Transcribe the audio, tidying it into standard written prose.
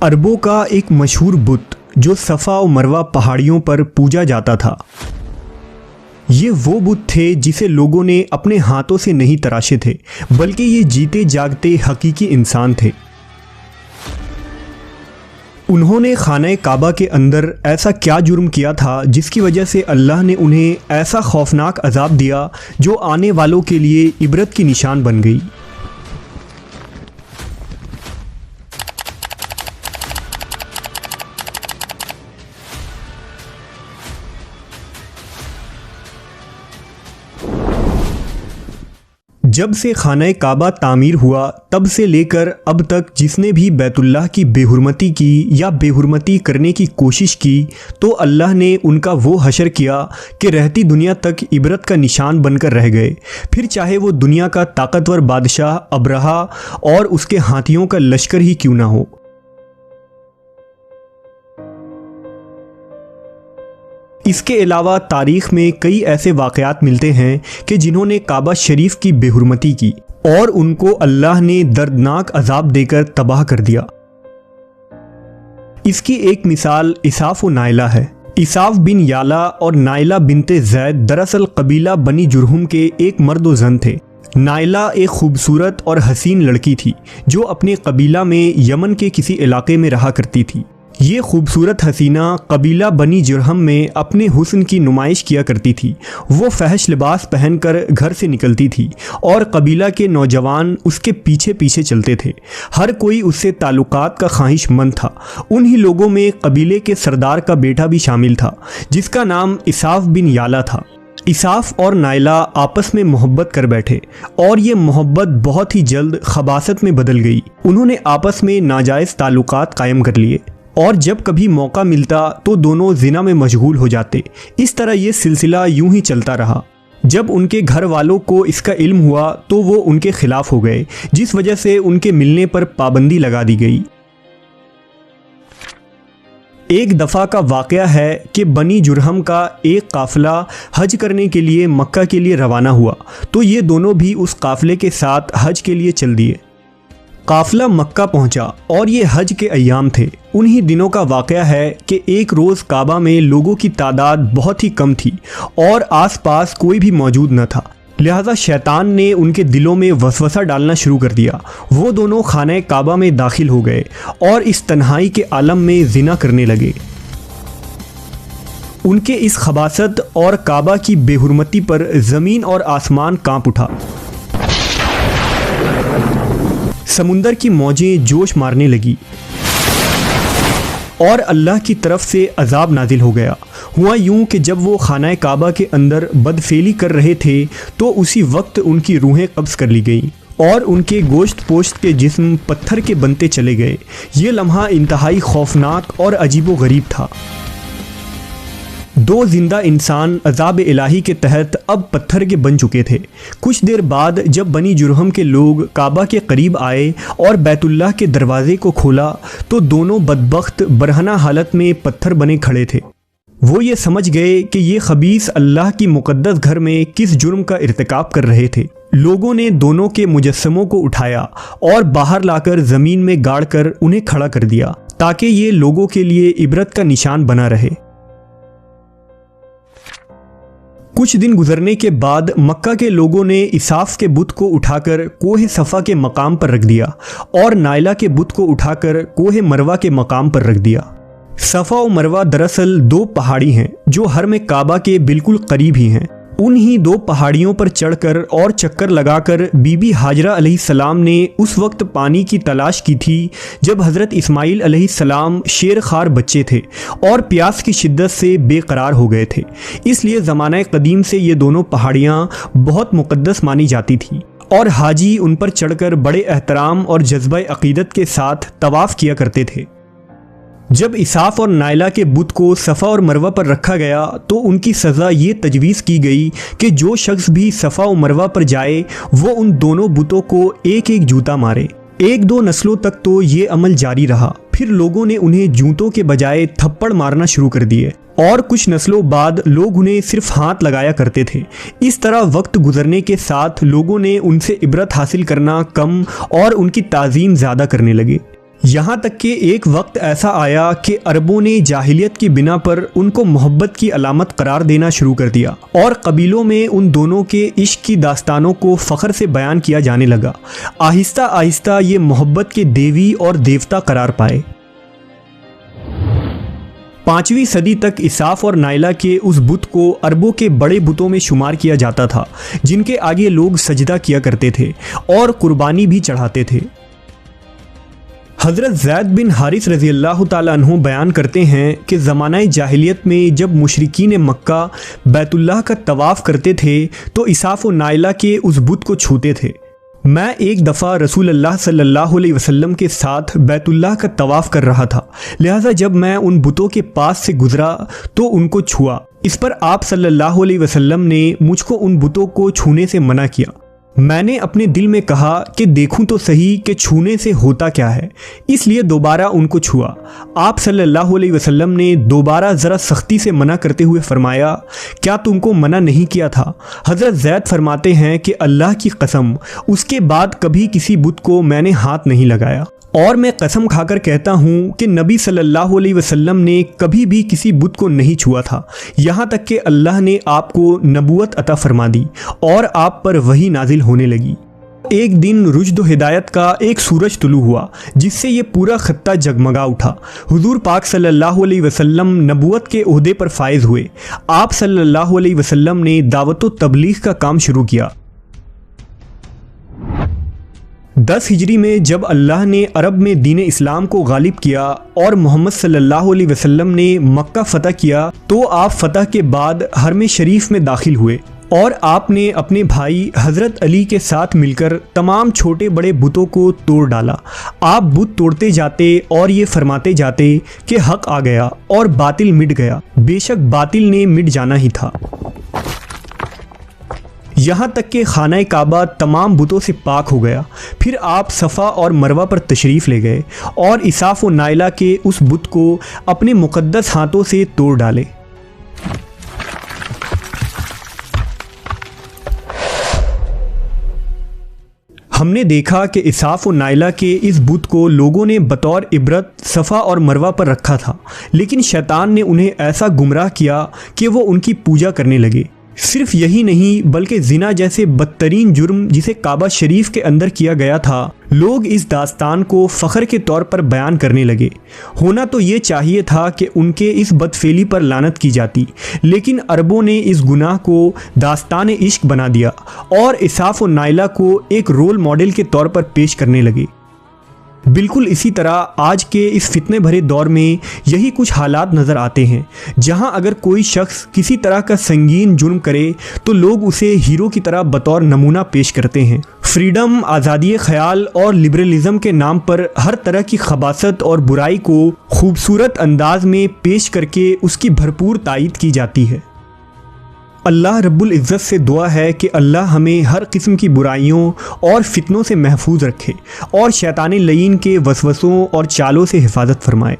عربوں کا ایک مشہور بت جو صفا و مروہ پہاڑیوں پر پوجا جاتا تھا۔ یہ وہ بت تھے جسے لوگوں نے اپنے ہاتھوں سے نہیں تراشے تھے، بلکہ یہ جیتے جاگتے حقیقی انسان تھے۔ انہوں نے خانہ کعبہ کے اندر ایسا کیا جرم کیا تھا جس کی وجہ سے اللہ نے انہیں ایسا خوفناک عذاب دیا جو آنے والوں کے لیے عبرت کی نشان بن گئی۔ جب سے خانہ کعبہ تعمیر ہوا تب سے لے کر اب تک جس نے بھی بیت اللہ کی بے حرمتی کی یا بے حرمتی کرنے کی کوشش کی تو اللہ نے ان کا وہ حشر کیا کہ رہتی دنیا تک عبرت کا نشان بن کر رہ گئے، پھر چاہے وہ دنیا کا طاقتور بادشاہ ابرہہ اور اس کے ہاتھیوں کا لشکر ہی کیوں نہ ہو۔ اس کے علاوہ تاریخ میں کئی ایسے واقعات ملتے ہیں کہ جنہوں نے کعبہ شریف کی بے حرمتی کی اور ان کو اللہ نے دردناک عذاب دے کر تباہ کر دیا۔ اس کی ایک مثال اساف و نائلہ ہے۔ اساف بن یالا اور نائلہ بنت زید دراصل قبیلہ بنی جرہم کے ایک مرد و زن تھے۔ نائلہ ایک خوبصورت اور حسین لڑکی تھی جو اپنے قبیلہ میں یمن کے کسی علاقے میں رہا کرتی تھی۔ یہ خوبصورت حسینہ قبیلہ بنی جرہم میں اپنے حسن کی نمائش کیا کرتی تھی۔ وہ فحش لباس پہن کر گھر سے نکلتی تھی اور قبیلہ کے نوجوان اس کے پیچھے پیچھے چلتے تھے۔ ہر کوئی اس سے تعلقات کا خواہش مند تھا۔ انہی لوگوں میں قبیلے کے سردار کا بیٹا بھی شامل تھا جس کا نام اساف بن یالا تھا۔ اساف اور نائلہ آپس میں محبت کر بیٹھے اور یہ محبت بہت ہی جلد خباثت میں بدل گئی۔ انہوں نے آپس میں ناجائز تعلقات قائم کر لیے اور جب کبھی موقع ملتا تو دونوں زنا میں مشغول ہو جاتے۔ اس طرح یہ سلسلہ یوں ہی چلتا رہا۔ جب ان کے گھر والوں کو اس کا علم ہوا تو وہ ان کے خلاف ہو گئے، جس وجہ سے ان کے ملنے پر پابندی لگا دی گئی۔ ایک دفعہ کا واقعہ ہے کہ بنی جرہم کا ایک قافلہ حج کرنے کے لیے مکہ کے لیے روانہ ہوا تو یہ دونوں بھی اس قافلے کے ساتھ حج کے لیے چل دیے۔ قافلہ مکہ پہنچا اور یہ حج کے ایام تھے۔ انہی دنوں کا واقعہ ہے کہ ایک روز کعبہ میں لوگوں کی تعداد بہت ہی کم تھی اور آس پاس کوئی بھی موجود نہ تھا، لہذا شیطان نے ان کے دلوں میں وسوسہ ڈالنا شروع کر دیا۔ وہ دونوں خانہ کعبہ میں داخل ہو گئے اور اس تنہائی کے عالم میں زنا کرنے لگے۔ ان کے اس خباثت اور کعبہ کی بے حرمتی پر زمین اور آسمان کانپ اٹھا۔ سمندر کی موجیں جوش مارنے لگی اور اللہ کی طرف سے عذاب نازل ہو گیا۔ ہوا یوں کہ جب وہ خانہ کعبہ کے اندر بدفعلی کر رہے تھے تو اسی وقت ان کی روحیں قبض کر لی گئیں اور ان کے گوشت پوشت کے جسم پتھر کے بنتے چلے گئے۔ یہ لمحہ انتہائی خوفناک اور عجیب و غریب تھا۔ دو زندہ انسان عذاب الہی کے تحت اب پتھر کے بن چکے تھے۔ کچھ دیر بعد جب بنی جرہم کے لوگ کعبہ کے قریب آئے اور بیت اللہ کے دروازے کو کھولا تو دونوں بدبخت برہنہ حالت میں پتھر بنے کھڑے تھے۔ وہ یہ سمجھ گئے کہ یہ خبیث اللہ کی مقدس گھر میں کس جرم کا ارتکاب کر رہے تھے۔ لوگوں نے دونوں کے مجسموں کو اٹھایا اور باہر لا کر زمین میں گاڑ کر انہیں کھڑا کر دیا تاکہ یہ لوگوں کے لیے عبرت کا نشان بنا رہے۔ کچھ دن گزرنے کے بعد مکہ کے لوگوں نے اساف کے بت کو اٹھا کر کوہ صفا کے مقام پر رکھ دیا اور نائلہ کے بت کو اٹھا کر کوہ مروہ کے مقام پر رکھ دیا۔ صفا و مروہ دراصل دو پہاڑی ہیں جو حرم کعبہ کے بالکل قریب ہی ہیں۔ انہی دو پہاڑیوں پر چڑھ کر اور چکر لگا کر بی بی ہاجرہ علیہ السلام نے اس وقت پانی کی تلاش کی تھی جب حضرت اسماعیل علیہ السلام شیر خوار بچے تھے اور پیاس کی شدت سے بے قرار ہو گئے تھے۔ اس لیے زمانہ قدیم سے یہ دونوں پہاڑیاں بہت مقدس مانی جاتی تھیں اور حاجی ان پر چڑھ کر بڑے احترام اور جذبہ عقیدت کے ساتھ طواف کیا کرتے تھے۔ جب اساف اور نائلہ کے بت کو صفا اور مروہ پر رکھا گیا تو ان کی سزا یہ تجویز کی گئی کہ جو شخص بھی صفا و مروہ پر جائے وہ ان دونوں بتوں کو ایک ایک جوتا مارے۔ ایک دو نسلوں تک تو یہ عمل جاری رہا، پھر لوگوں نے انہیں جوتوں کے بجائے تھپڑ مارنا شروع کر دیے اور کچھ نسلوں بعد لوگ انہیں صرف ہاتھ لگایا کرتے تھے۔ اس طرح وقت گزرنے کے ساتھ لوگوں نے ان سے عبرت حاصل کرنا کم اور ان کی تعظیم زیادہ کرنے لگے۔ یہاں تک کہ ایک وقت ایسا آیا کہ عربوں نے جاہلیت کی بنا پر ان کو محبت کی علامت قرار دینا شروع کر دیا اور قبیلوں میں ان دونوں کے عشق کی داستانوں کو فخر سے بیان کیا جانے لگا۔ آہستہ آہستہ یہ محبت کے دیوی اور دیوتا قرار پائے۔ 5ویں صدی تک اساف اور نائلہ کے اس بت کو عربوں کے بڑے بتوں میں شمار کیا جاتا تھا جن کے آگے لوگ سجدہ کیا کرتے تھے اور قربانی بھی چڑھاتے تھے۔ حضرت زید بن حارث رضی اللہ تعالیٰ عنہ بیان کرتے ہیں کہ زمانہ جاہلیت میں جب مشرکین مکہ بیت اللہ کا طواف کرتے تھے تو اساف و نائلہ کے اس بت کو چھوتے تھے۔ میں ایک دفعہ رسول اللہ صلی اللہ علیہ وسلم کے ساتھ بیت اللہ کا طواف کر رہا تھا، لہٰذا جب میں ان بتوں کے پاس سے گزرا تو ان کو چھوا۔ اس پر آپ صلی اللہ علیہ وسلم نے مجھ کو ان بتوں کو چھونے سے منع کیا۔ میں نے اپنے دل میں کہا کہ دیکھوں تو صحیح کہ چھونے سے ہوتا کیا ہے، اس لیے دوبارہ ان کو چھوا۔ آپ صلی اللہ علیہ وسلم نے دوبارہ ذرا سختی سے منع کرتے ہوئے فرمایا، کیا تم کو منع نہیں کیا تھا؟ حضرت زید فرماتے ہیں کہ اللہ کی قسم اس کے بعد کبھی کسی بت کو میں نے ہاتھ نہیں لگایا، اور میں قسم کھا کر کہتا ہوں کہ نبی صلی اللہ علیہ وسلم نے کبھی بھی کسی بت کو نہیں چھوا تھا، یہاں تک کہ اللہ نے آپ کو نبوت عطا فرما دی اور آپ پر وحی نازل ہونے لگی۔ ایک دن رشد و ہدایت کا ایک سورج طلوع ہوا جس سے یہ پورا خطہ جگمگا اٹھا۔ حضور پاک صلی اللہ علیہ وسلم نبوت کے عہدے پر فائز ہوئے۔ آپ صلی اللہ علیہ وسلم نے دعوت و تبلیغ کا کام شروع کیا۔ 10 ہجری میں جب اللہ نے عرب میں دین اسلام کو غالب کیا اور محمد صلی اللہ علیہ وسلم نے مکہ فتح کیا تو آپ فتح کے بعد حرم شریف میں داخل ہوئے اور آپ نے اپنے بھائی حضرت علی کے ساتھ مل کر تمام چھوٹے بڑے بتوں کو توڑ ڈالا۔ آپ بت توڑتے جاتے اور یہ فرماتے جاتے کہ حق آ گیا اور باطل مٹ گیا، بے شک باطل نے مٹ جانا ہی تھا، یہاں تک کہ خانہ کعبہ تمام بتوں سے پاک ہو گیا۔ پھر آپ صفا اور مروہ پر تشریف لے گئے اور اساف و نائلہ کے اس بت کو اپنے مقدس ہاتھوں سے توڑ ڈالے۔ ہم نے دیکھا کہ اساف و نائلہ کے اس بت کو لوگوں نے بطور عبرت صفا اور مروہ پر رکھا تھا، لیکن شیطان نے انہیں ایسا گمراہ کیا کہ وہ ان کی پوجا کرنے لگے۔ صرف یہی نہیں بلکہ زنا جیسے بدترین جرم جسے کعبہ شریف کے اندر کیا گیا تھا، لوگ اس داستان کو فخر کے طور پر بیان کرنے لگے۔ ہونا تو یہ چاہیے تھا کہ ان کے اس بدفعلی پر لعنت کی جاتی، لیکن عربوں نے اس گناہ کو داستان عشق بنا دیا اور اساف و نائلہ کو ایک رول ماڈل کے طور پر پیش کرنے لگے۔ بالکل اسی طرح آج کے اس فتنے بھرے دور میں یہی کچھ حالات نظر آتے ہیں، جہاں اگر کوئی شخص کسی طرح کا سنگین جرم کرے تو لوگ اسے ہیرو کی طرح بطور نمونہ پیش کرتے ہیں۔ فریڈم، آزادی خیال اور لبرلزم کے نام پر ہر طرح کی خباثت اور برائی کو خوبصورت انداز میں پیش کر کے اس کی بھرپور تائید کی جاتی ہے۔ اللہ رب العزت سے دعا ہے کہ اللہ ہمیں ہر قسم کی برائیوں اور فتنوں سے محفوظ رکھے اور شیطان لعین کے وسوسوں اور چالوں سے حفاظت فرمائے۔